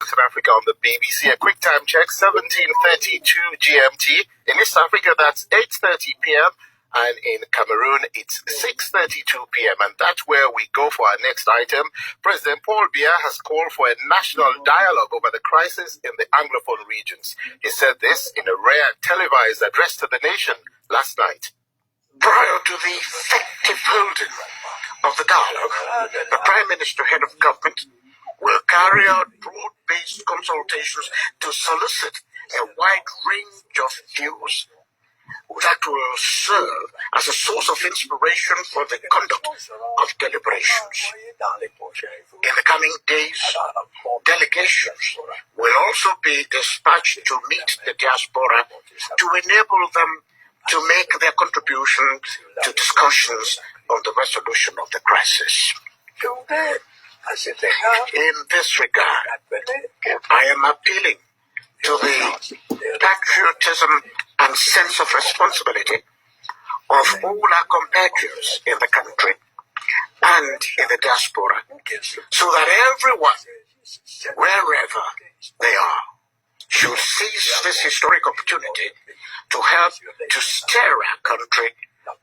South Africa on the BBC. A quick time check, 17:32 GMT. In East Africa, that's 8:30 p.m. And in Cameroon, it's 6:32 p.m. And that's where we go for our next item. President Paul Biya has called for a national dialogue over the crisis in the Anglophone regions. He said this in a rare televised address to the nation last night. Prior to the effective holding of the dialogue, the Prime Minister, head of government, will carry out broad-based consultations to solicit a wide range of views that will serve as a source of inspiration for the conduct of deliberations. In the coming days, delegations will also be dispatched to meet the diaspora to enable them to make their contribution to discussions on the resolution of the crisis. In this regard, I am appealing to the patriotism and sense of responsibility of all our compatriots in the country and in the diaspora, so that everyone, wherever they are, should seize this historic opportunity to help to steer our country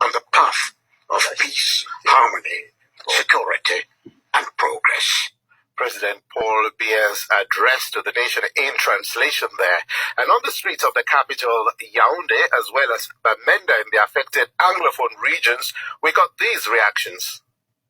on the path of peace, harmony, security, and progress. President Paul Biya's address to the nation in translation there. And on the streets of the capital, Yaoundé, as well as Bamenda in the affected Anglophone regions, we got these reactions.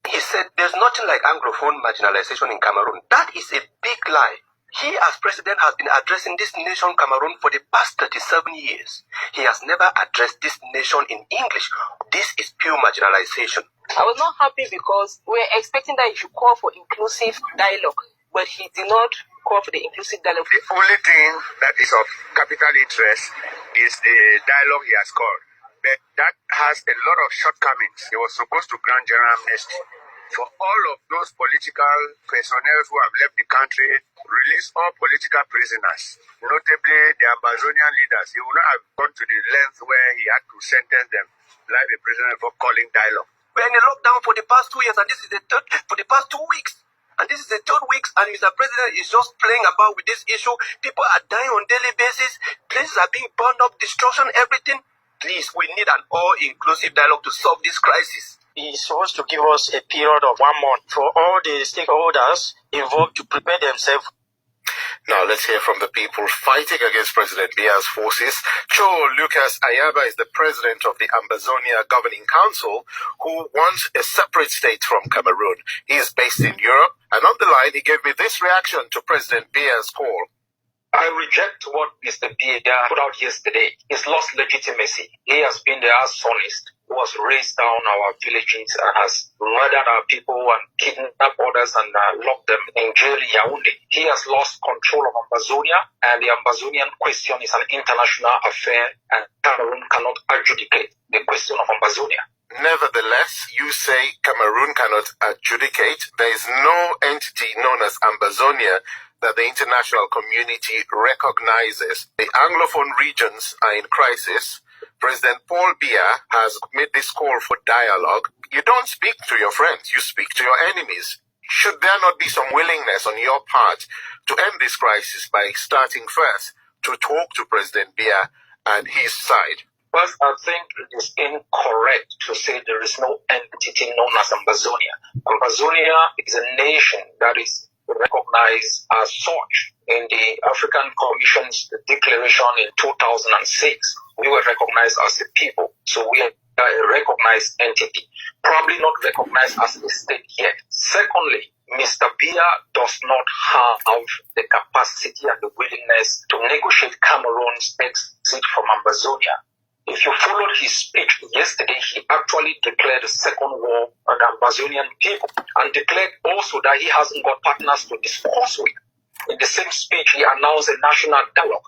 He said there's nothing like Anglophone marginalization in Cameroon. That is a big lie. He, as president, has been addressing this nation, Cameroon, for the past 37 years. He has never addressed this nation in English. This is pure marginalization. I was not happy because we were expecting that he should call for inclusive dialogue, but he did not call for the inclusive dialogue. The only thing that is of capital interest is the dialogue he has called. But that has a lot of shortcomings. He was supposed to grant general amnesty for all of those political personnel who have left the country, release all political prisoners, notably the Ambazonian leaders. He would not have gone to the length where he had to sentence them life imprisonment for calling dialogue. We're in a lockdown for the past 2 years, and this is for the past 2 weeks. And this is the third week, and Mr. President is just playing about with this issue. People are dying on daily basis. Places are being burned up, destruction, everything. Please, we need an all-inclusive dialogue to solve this crisis. He's supposed to give us a period of 1 month for all the stakeholders involved to prepare themselves. Now let's hear from the people fighting against President Biya's forces. Cho Lucas Ayaba is the president of the Ambazonia Governing Council, who wants a separate state from Cameroon. He is based in Europe, and on the line he gave me this reaction to President Biya's call. I reject what Mr. Biya put out yesterday. He's lost legitimacy. He has been the arsonist who has razed down our villages and has murdered our people and kidnapped others and locked them in jail in Yaoundé. He has lost control of Ambazonia, and the Ambazonian question is an international affair, and Cameroon cannot adjudicate the question of Ambazonia. Nevertheless, you say Cameroon cannot adjudicate. There is no entity known as Ambazonia that the international community recognizes. The Anglophone regions are in crisis. President Paul Biya has made this call for dialogue. You don't speak to your friends, you speak to your enemies. Should there not be some willingness on your part to end this crisis by starting first to talk to President Biya and his side? First, I think it is incorrect to say there is no entity known as Ambazonia. Ambazonia is a nation that is recognized as such in the African Commission's declaration in 2006. We were recognized as a people, so we are a recognized entity, probably not recognized as a state yet. Secondly, Mr. Biya does not have the capacity and the willingness to negotiate Cameroon's exit from Ambazonia. If you followed his speech yesterday, he actually declared a second war on the Ambazonian people and declared also that he hasn't got partners to discuss with. In the same speech, he announced a national dialogue,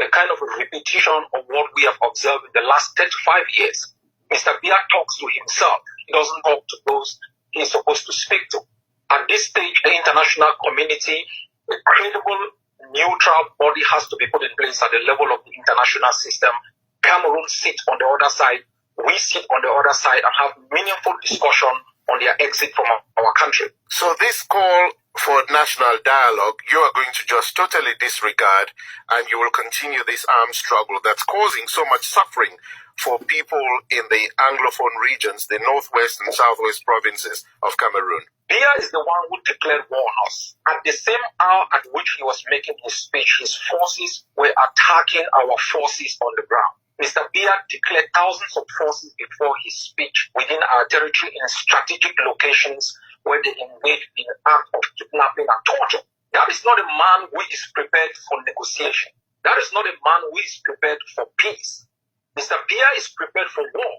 a kind of a repetition of what we have observed in the last 35 years. Mr. Biya talks to himself. He doesn't talk to those he's supposed to speak to. At this stage, the international community, a credible, neutral body has to be put in place at the level of the international system. Cameroon sits on the other side, we sit on the other side and have meaningful discussion on their exit from our country. So this call for national dialogue, you are going to just totally disregard, and you will continue this armed struggle that's causing so much suffering for people in the Anglophone regions, the northwest and southwest provinces of Cameroon. Biya is the one who declared war on us. At the same hour at which he was making his speech, his forces were attacking our forces on the ground. Mr. Biya declared thousands of forces before his speech within our territory in strategic locations where they engaged in acts of kidnapping and torture. That is not a man who is prepared for negotiation. That is not a man who is prepared for peace. Mr. Biya is prepared for war.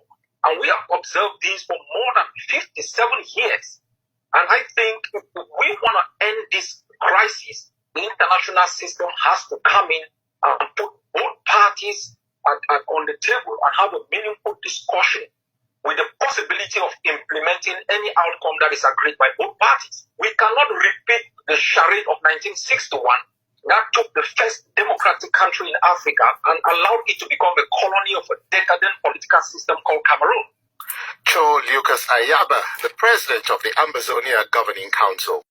And we have observed this for more than 57 years. And I think if we want to end this crisis, the international system has to come in and put both parties on the table and have a meaningful discussion with the possibility of implementing any outcome that is agreed by both parties. We cannot repeat the charade of 1961 that took the first democratic country in Africa and allowed it to become a colony of a decadent political system called Cameroon. Cho Lucas Ayaba, the president of the Ambazonia Governing Council.